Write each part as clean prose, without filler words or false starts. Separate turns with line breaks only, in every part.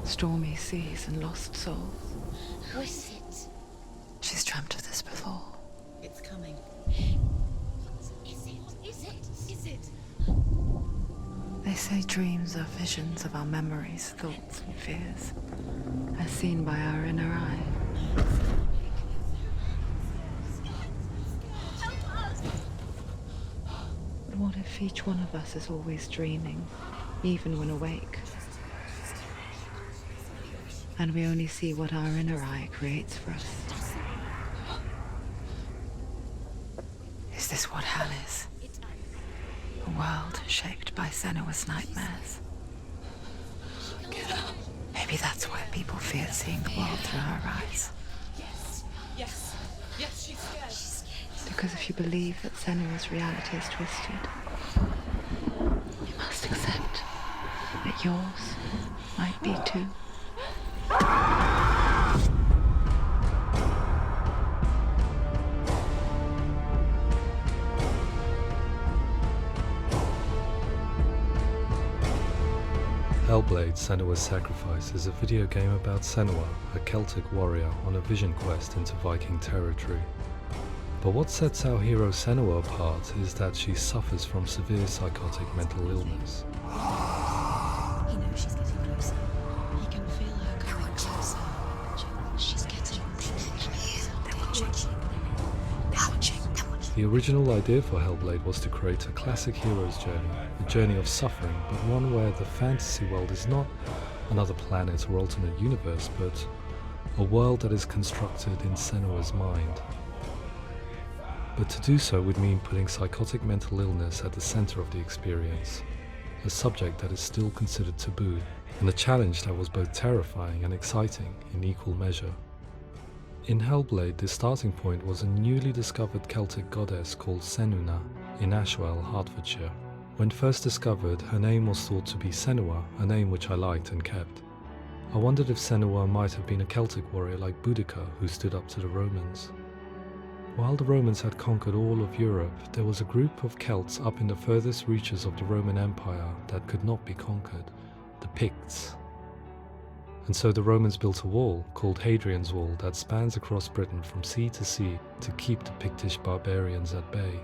Stormy seas and lost souls.
Who is it?
She's dreamt of this before.
It's coming. Is it?
They say dreams are visions of our memories, thoughts and fears, as seen by our inner eye. But what if each one of us is always dreaming, even when awake? And we only see what our inner eye creates for us. Is this what hell is? A world shaped by Senua's nightmares. Maybe that's why people fear seeing the world through her eyes.
Yes, she's scared.
Because if you believe that Senua's reality is twisted, you must accept that yours might be too.
Hellblade: Senua's Sacrifice is a video game about Senua, a Celtic warrior on a vision quest into Viking territory. But what sets our hero Senua apart is that she suffers from severe psychotic mental illness.
He knows she's getting closer. He can feel her coming closer. She's getting closer. They're watching.
The original idea for Hellblade was to create a classic hero's journey, a journey of suffering, but one where the fantasy world is not another planet or alternate universe, but a world that is constructed in Senua's mind. But to do so would mean putting psychotic mental illness at the center of the experience, a subject that is still considered taboo, and a challenge that was both terrifying and exciting in equal measure. In Hellblade, the starting point was a newly discovered Celtic goddess called Senua in Ashwell, Hertfordshire. When first discovered, her name was thought to be Senua, a name which I liked and kept. I wondered if Senua might have been a Celtic warrior like Boudica who stood up to the Romans. While the Romans had conquered all of Europe, there was a group of Celts up in the furthest reaches of the Roman Empire that could not be conquered, the Picts. And so the Romans built a wall, called Hadrian's Wall, that spans across Britain from sea to sea to keep the Pictish barbarians at bay.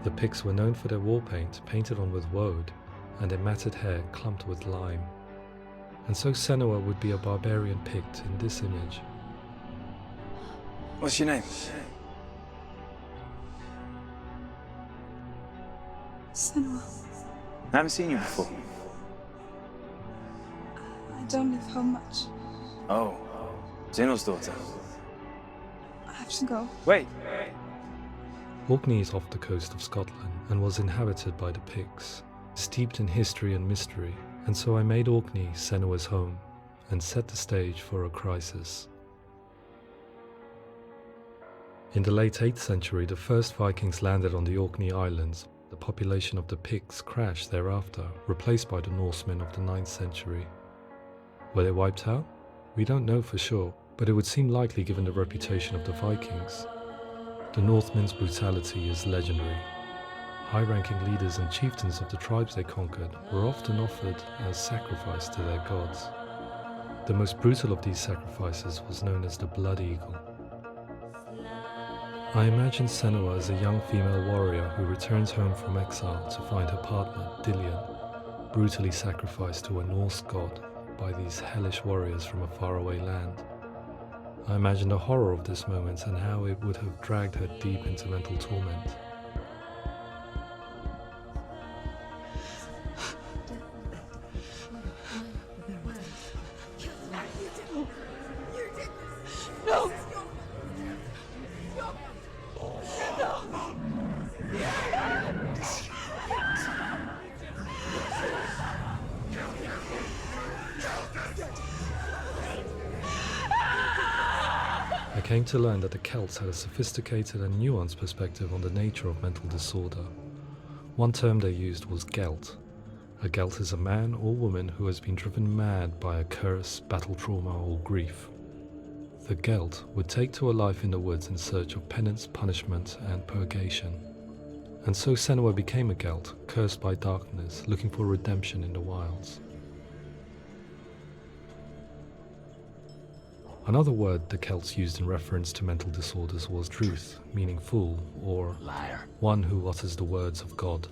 The Picts were known for their war paint, painted on with woad, and their matted hair clumped with lime. And so Senua would be a barbarian Pict in this image.
What's your name?
Senua.
I haven't seen you before.
I don't leave home much.
Oh, Zenua's daughter.
I have to go.
Wait.
Orkney is off the coast of Scotland and was inhabited by the Picts, steeped in history and mystery, and so I made Orkney Senua's home and set the stage for a crisis. In the late 8th century, the first Vikings landed on the Orkney Islands. The population of the Picts crashed thereafter, replaced by the Norsemen of the 9th century. Were they wiped out? We don't know for sure, but it would seem likely given the reputation of the Vikings. The Northmen's brutality is legendary. High-ranking leaders and chieftains of the tribes they conquered were often offered as sacrifice to their gods. The most brutal of these sacrifices was known as the Blood Eagle. I imagine Senua as a young female warrior who returns home from exile to find her partner, Dillion, brutally sacrificed to a Norse god by these hellish warriors from a faraway land. I imagine the horror of this moment and how it would have dragged her deep into mental torment.
No!
I came to learn that the Celts had a sophisticated and nuanced perspective on the nature of mental disorder. One term they used was Gelt. A Gelt is a man or woman who has been driven mad by a curse, battle trauma, or grief. The Gelt would take to a life in the woods in search of penance, punishment, and purgation. And so Senua became a Gelt, cursed by darkness, looking for redemption in the wilds. Another word the Celts used in reference to mental disorders was truth, meaning fool, or
Liar.
one who utters the words of God.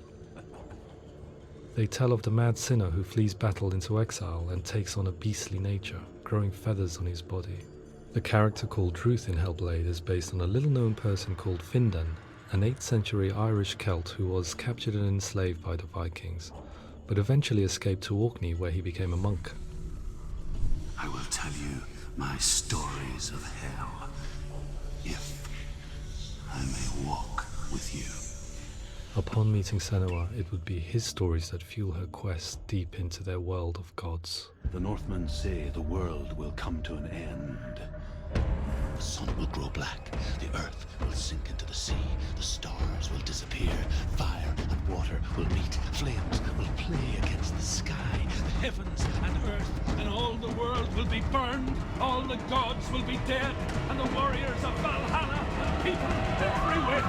They tell of the mad sinner who flees battle into exile and takes on a beastly nature, growing feathers on his body. The character called Truth in Hellblade is based on a little-known person called Findan, an 8th century Irish Celt who was captured and enslaved by the Vikings, but eventually escaped to Orkney where he became a monk.
I will tell you my stories of hell, if I may walk with you.
Upon meeting Senua, it would be his stories that fuel her quest deep into their world of gods.
The Northmen say the world will come to an end. The sun will grow black, the earth will sink into the sea, the stars will disappear, fire and water will meet, flames will play against the sky, the heavens and earth and all the world will be burned, all the gods will be dead, and the warriors of Valhalla and people everywhere.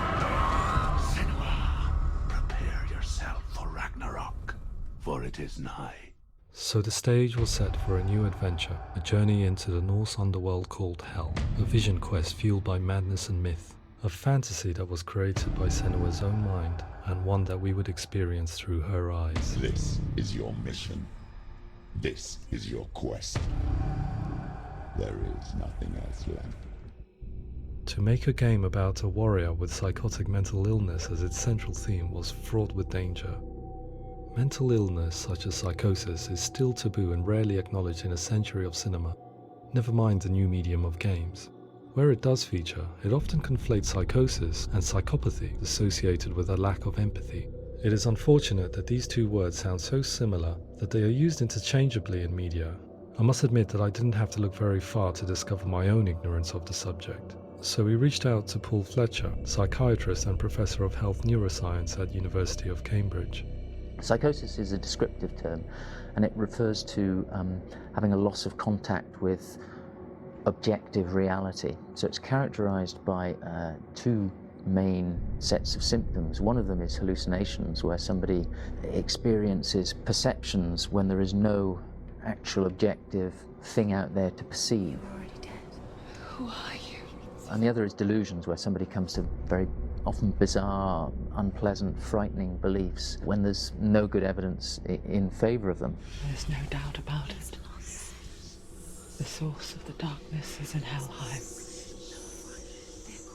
Senua, prepare yourself for Ragnarok, for it is nigh.
So the stage was set for a new adventure, a journey into the Norse underworld called Hell, a vision quest fueled by madness and myth, a fantasy that was created by Senua's own mind, and one that we would experience through her eyes.
This is your mission. This is your quest. There is nothing else left.
To make a game about a warrior with psychotic mental illness as its central theme was fraught with danger. Mental illness such as psychosis is still taboo and rarely acknowledged in a century of cinema, never mind the new medium of games. Where it does feature, it often conflates psychosis and psychopathy associated with a lack of empathy. It is unfortunate that these two words sound so similar that they are used interchangeably in media. I must admit that I didn't have to look very far to discover my own ignorance of the subject. So we reached out to Paul Fletcher, psychiatrist and professor of health neuroscience at University of Cambridge.
Psychosis is a descriptive term, and it refers to having a loss of contact with objective reality. So it's characterized by two main sets of symptoms. One of them is hallucinations, where somebody experiences perceptions when there is no actual objective thing out there to perceive.
You're already dead. Who are you?
And the other is delusions, where somebody comes to very often bizarre, unpleasant, frightening beliefs when there's no good evidence in favor of them.
There's no doubt about it. The source of the darkness is in Helheim.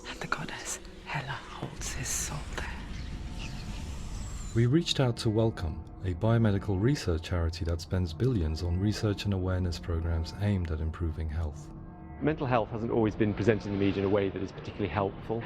And the goddess Hela holds his soul there.
We reached out to Welcome, a biomedical research charity that spends billions on research and awareness programs aimed at improving health.
Mental health hasn't always been presented in the media in a way that is particularly helpful.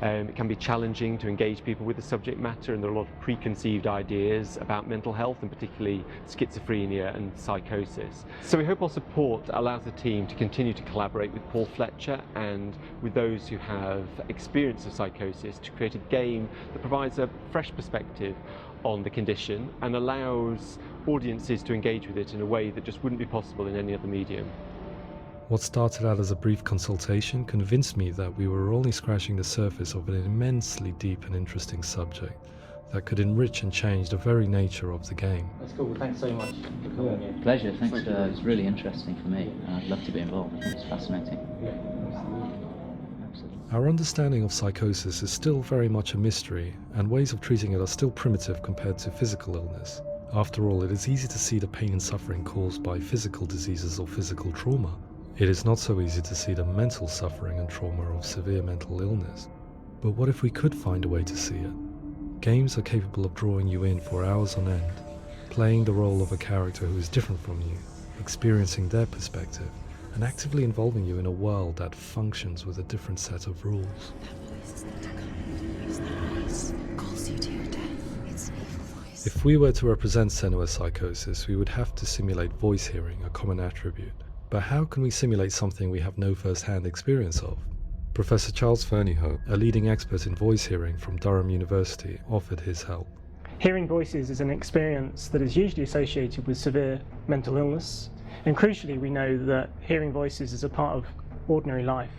It can be challenging to engage people with the subject matter, and there are a lot of preconceived ideas about mental health, and particularly schizophrenia and psychosis. So we hope our support allows the team to continue to collaborate with Paul Fletcher and with those who have experience of psychosis to create a game that provides a fresh perspective on the condition and allows audiences to engage with it in a way that just wouldn't be possible in any other medium.
What started out as a brief consultation convinced me that we were only scratching the surface of an immensely deep and interesting subject that could enrich and change the very nature of the game.
That's cool. Thanks so much for coming. Pleasure. Thanks. It's really interesting for me. I'd love to be involved. It's fascinating. Absolutely.
Our understanding of psychosis is still very much a mystery, and ways of treating it are still primitive compared to physical illness. After all, it is easy to see the pain and suffering caused by physical diseases or physical trauma. It is not so easy to see the mental suffering and trauma of severe mental illness. But what if we could find a way to see it? Games are capable of drawing you in for hours on end, playing the role of a character who is different from you, experiencing their perspective, and actively involving you in a world that functions with a different set of rules.
That voice is not a kind voice. That voice calls you to your death. It's an evil voice.
If we were to represent Senua's psychosis, we would have to simulate voice hearing, a common attribute. But how can we simulate something we have no first-hand experience of? Professor Charles Fernyhough, a leading expert in voice hearing from Durham University, offered his help.
Hearing voices is an experience that is usually associated with severe mental illness, and crucially we know that hearing voices is a part of ordinary life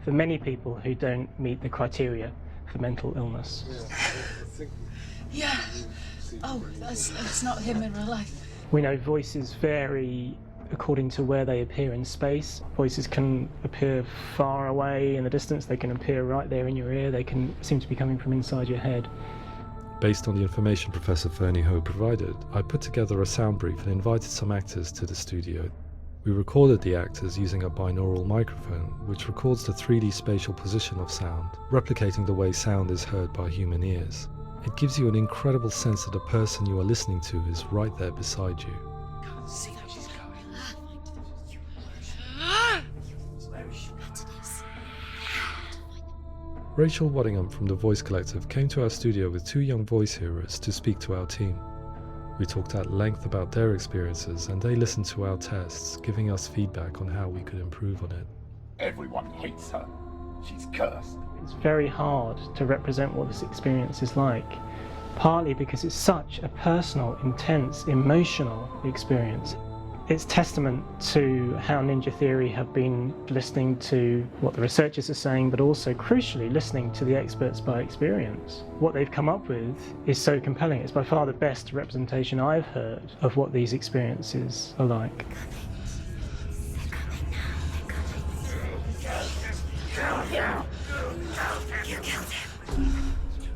for many people who don't meet the criteria for mental illness.
Yeah. Oh, that's not him in real life.
We know voices vary according to where they appear in space. Voices can appear far away in the distance, they can appear right there in your ear, they can seem to be coming from inside your head.
Based on the information Professor Fernie Ho provided, I put together a sound brief and invited some actors to the studio. We recorded the actors using a binaural microphone, which records the 3D spatial position of sound, replicating the way sound is heard by human ears. It gives you an incredible sense that the person you are listening to is right there beside you.
Can't see how she's going.
Rachel Waddingham from the Voice Collective came to our studio with 2 young voice hearers to speak to our team. We talked at length about their experiences and they listened to our tests, giving us feedback on how we could improve on it.
Everyone hates her. She's cursed.
It's very hard to represent what this experience is like, partly because it's such a personal, intense, emotional experience. It's testament to how Ninja Theory have been listening to what the researchers are saying, but also, crucially, listening to the experts by experience. What they've come up with is so compelling. It's by far the best representation I've heard of what these experiences are like.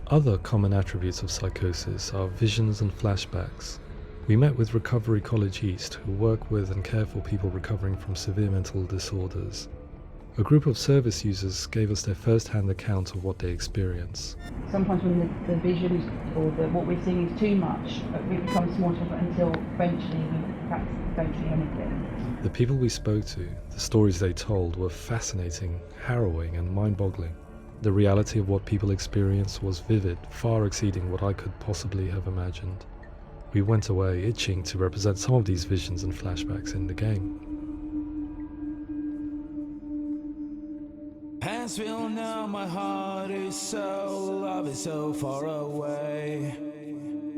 Other common attributes of psychosis are visions and flashbacks. We met with Recovery College East, who work with and care for people recovering from severe mental disorders. A group of service users gave us their first-hand account of what they experience.
Sometimes when the visions or what we're seeing is too much, it becomes more difficult until eventually we perhaps don't see anything.
The people we spoke to, the stories they told, were fascinating, harrowing and mind-boggling. The reality of what people experienced was vivid, far exceeding what I could possibly have imagined. We went away itching to represent some of these visions and flashbacks in the game.
Hands will know my heart is so, love is so far away.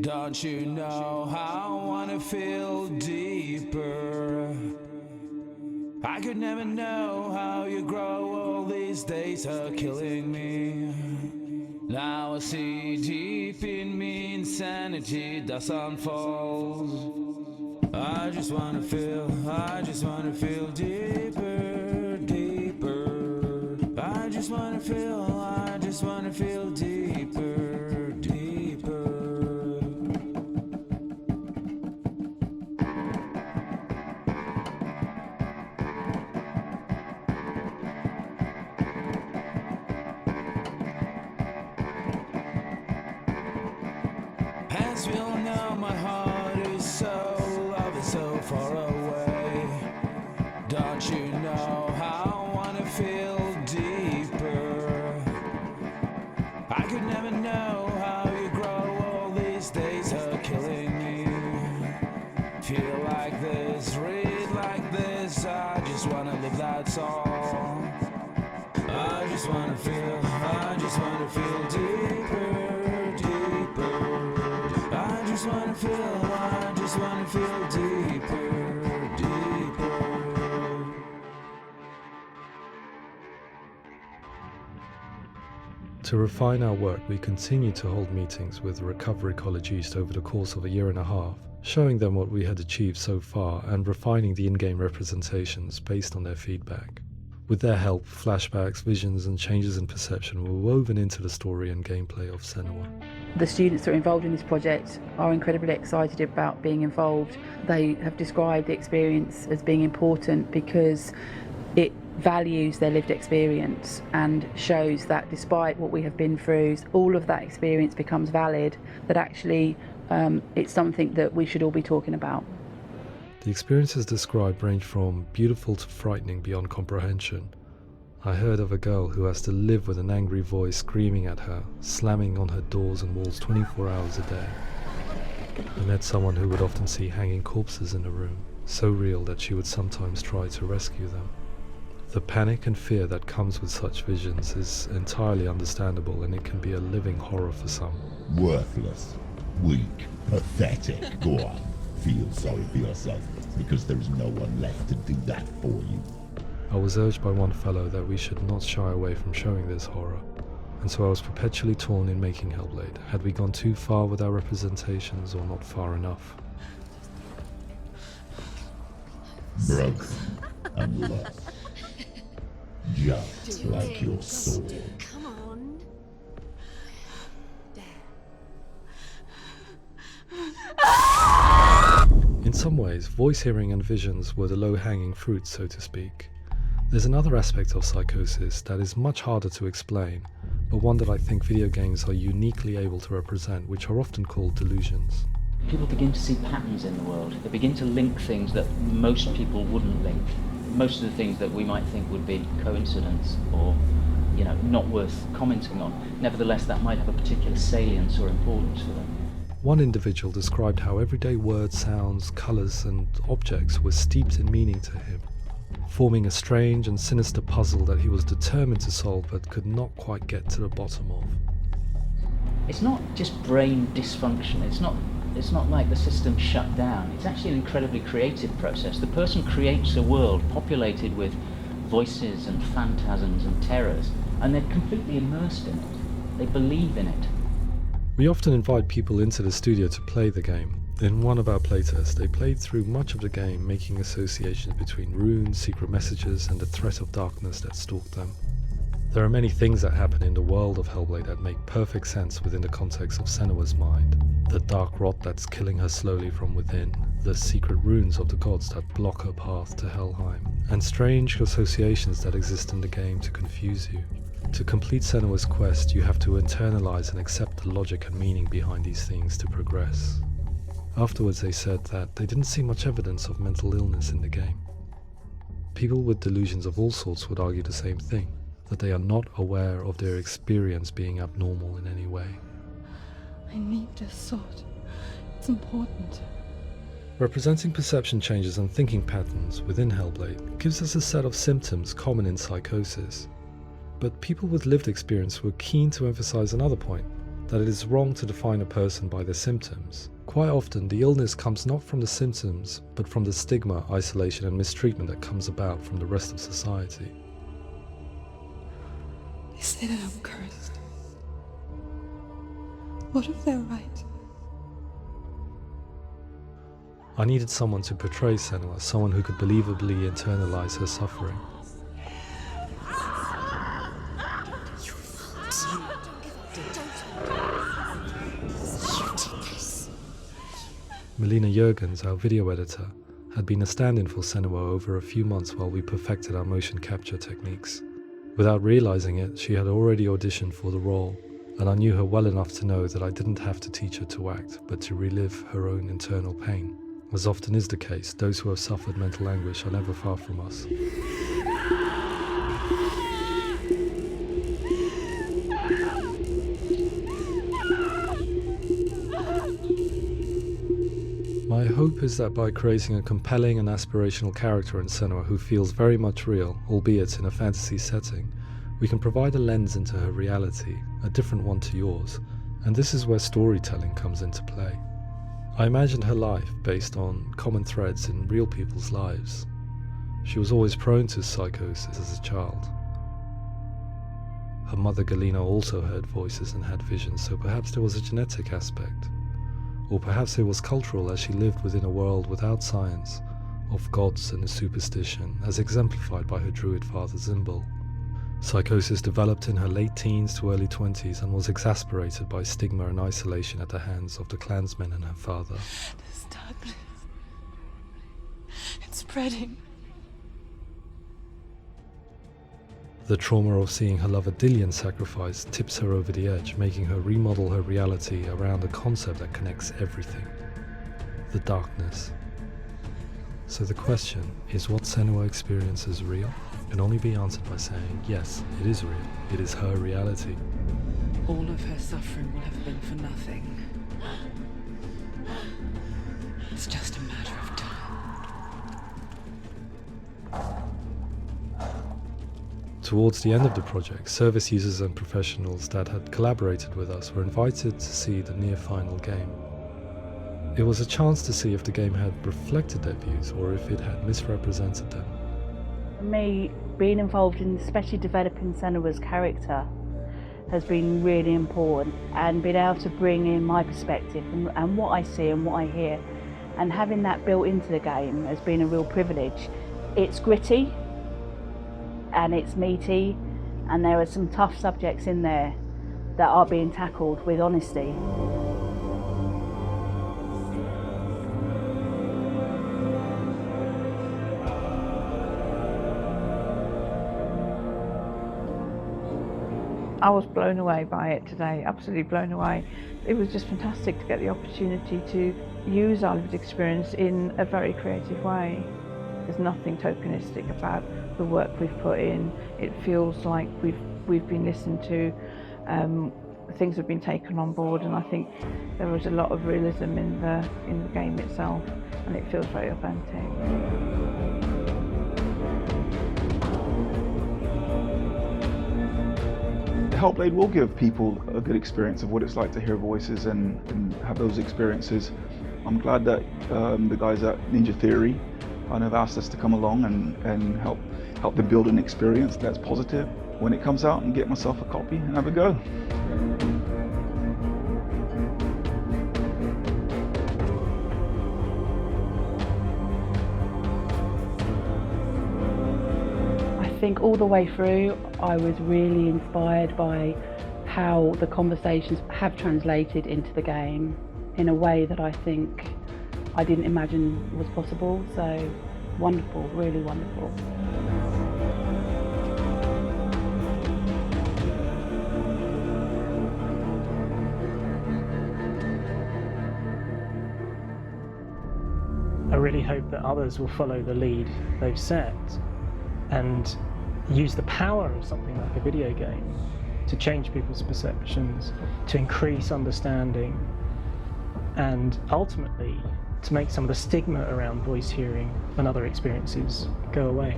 Don't you know how I wanna feel deeper? I could never know how you grow, all these days are killing me. Now I see deep in me insanity does unfold. I just wanna feel deeper, deeper. I just wanna feel deeper, deeper. Hands will know my heart is so, love is so far away. Don't you know how I wanna feel deeper? I could never know how you grow, all these days are killing me. Feel like this, read like this, I just wanna live, that's all. I just wanna feel deeper, deeper. I just wanna feel deeper, deeper.
To refine our work, we continued to hold meetings with Recovery College East over the course of a year and a half, showing them what we had achieved so far and refining the in-game representations based on their feedback. With their help, flashbacks, visions and changes in perception were woven into the story and gameplay of Senua.
The students that are involved in this project are incredibly excited about being involved. They have described the experience as being important because it values their lived experience and shows that despite what we have been through, all of that experience becomes valid, that actually it's something that we should all be talking about.
The experiences described range from beautiful to frightening beyond comprehension. I heard of a girl who has to live with an angry voice screaming at her, slamming on her doors and walls 24 hours a day. I met someone who would often see hanging corpses in a room, so real that she would sometimes try to rescue them. The panic and fear that comes with such visions is entirely understandable, and it can be a living horror for some.
Worthless, weak, pathetic. Go on, feel sorry for yourself, because there is no one left to do that for you.
I was urged by one fellow that we should not shy away from showing this horror, and so I was perpetually torn in making Hellblade. Had we gone too far with our representations or not far enough?
broken and lost. Just like your soul.
Come on.
In some ways, voice hearing and visions were the low-hanging fruit, so to speak. There's another aspect of psychosis that is much harder to explain, but one that I think video games are uniquely able to represent, which are often called delusions.
People begin to see patterns in the world. They begin to link things that most people wouldn't link. Most of the things that we might think would be coincidence or, not worth commenting on. Nevertheless, that might have a particular salience or importance for them.
One individual described how everyday words, sounds, colours and objects were steeped in meaning to him, forming a strange and sinister puzzle that he was determined to solve but could not quite get to the bottom of.
It's not just brain dysfunction. It's not like the system shut down. It's actually an incredibly creative process. The person creates a world populated with voices and phantasms and terrors, and they're completely immersed in it. They believe in it.
We often invite people into the studio to play the game. In one of our playtests, they played through much of the game, making associations between runes, secret messages, and the threat of darkness that stalked them. There are many things that happen in the world of Hellblade that make perfect sense within the context of Senua's mind. The dark rot that's killing her slowly from within, the secret runes of the gods that block her path to Helheim, and strange associations that exist in the game to confuse you. To complete Senua's quest, you have to internalize and accept the logic and meaning behind these things to progress. Afterwards they said that they didn't see much evidence of mental illness in the game. People with delusions of all sorts would argue the same thing, that they are not aware of their experience being abnormal in any way.
I need this sword. It's important.
Representing perception changes and thinking patterns within Hellblade gives us a set of symptoms common in psychosis. But people with lived experience were keen to emphasize another point, that it is wrong to define a person by their symptoms. Quite often, the illness comes not from the symptoms, but from the stigma, isolation and mistreatment that comes about from the rest of society.
They say that I'm cursed. What if they're right?
I needed someone to portray Senua, someone who could believably internalize her suffering. Melina Jurgens, our video editor, had been a stand-in for Senua over a few months while we perfected our motion capture techniques. Without realizing it, she had already auditioned for the role, and I knew her well enough to know that I didn't have to teach her to act, but to relive her own internal pain. As often is the case, those who have suffered mental anguish are never far from us. My hope is that by creating a compelling and aspirational character in Senua who feels very much real, albeit in a fantasy setting, we can provide a lens into her reality, a different one to yours, and this is where storytelling comes into play. I imagined her life based on common threads in real people's lives. She was always prone to psychosis as a child. Her mother Galina also heard voices and had visions, so perhaps there was a genetic aspect. Or perhaps it was cultural, as she lived within a world without science, of gods and a superstition, as exemplified by her druid father Zimbal. Psychosis developed in her late teens to early 20s and was exacerbated by stigma and isolation at the hands of the clansmen and her father.
This darkness. It's spreading.
The trauma of seeing her lover Dillian sacrificed tips her over the edge, making her remodel her reality around a concept that connects everything: the darkness. So the question, is what Senua experiences real? Can only be answered by saying, yes, it is real. It is her reality.
All of her suffering will have been for nothing. It's just a matter of time.
Towards the end of the project, service users and professionals that had collaborated with us were invited to see the near-final game. It was a chance to see if the game had reflected their views or if it had misrepresented them.
For me, being involved in especially developing Senua's character has been really important, and being able to bring in my perspective and what I see and what I hear and having that built into the game has been a real privilege. It's gritty and it's meaty, and there are some tough subjects in there that are being tackled with honesty.
I was blown away by it today, absolutely blown away. It was just fantastic to get the opportunity to use our lived experience in a very creative way. There's nothing tokenistic about the work we've put in. It feels like we've been listened to, things have been taken on board, and I think there was a lot of realism in the game itself, and it feels very authentic.
Hellblade will give people a good experience of what it's like to hear voices and have those experiences. I'm glad that the guys at Ninja Theory kind of asked us to come along and help them build an experience that's positive when it comes out, and get myself a copy and have a go.
I think all the way through I was really inspired by how the conversations have translated into the game in a way that I think I didn't imagine was possible. So wonderful, really wonderful.
I really hope that others will follow the lead they've set and use the power of something like a video game to change people's perceptions, to increase understanding, and ultimately to make some of the stigma around voice hearing and other experiences go away.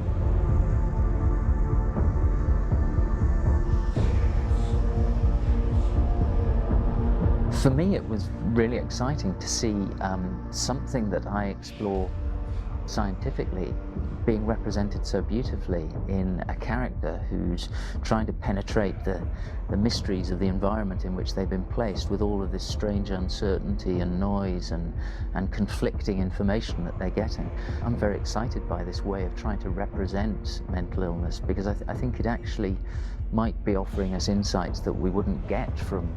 For me, it was really exciting to see something that I explore scientifically being represented so beautifully in a character who's trying to penetrate the mysteries of the environment in which they've been placed, with all of this strange uncertainty and noise and conflicting information that they're getting. I'm very excited by this way of trying to represent mental illness, because I think it actually might be offering us insights that we wouldn't get from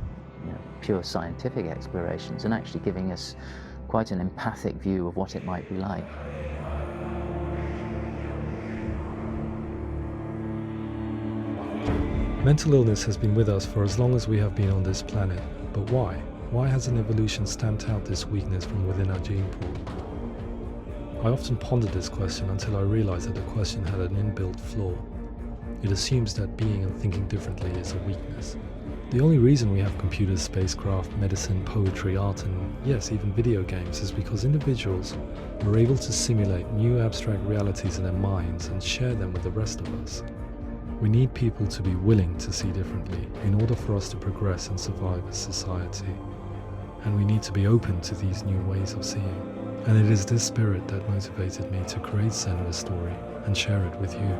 pure scientific explorations, and actually giving us quite an empathic view of what it might be like.
Mental illness has been with us for as long as we have been on this planet, but why? Why hasn't evolution stamped out this weakness from within our gene pool? I often pondered this question until I realized that the question had an inbuilt flaw. It assumes that being and thinking differently is a weakness. The only reason we have computers, spacecraft, medicine, poetry, art, and yes, even video games is because individuals are able to simulate new abstract realities in their minds and share them with the rest of us. We need people to be willing to see differently in order for us to progress and survive as society. And we need to be open to these new ways of seeing. And it is this spirit that motivated me to create Senua's story and share it with you.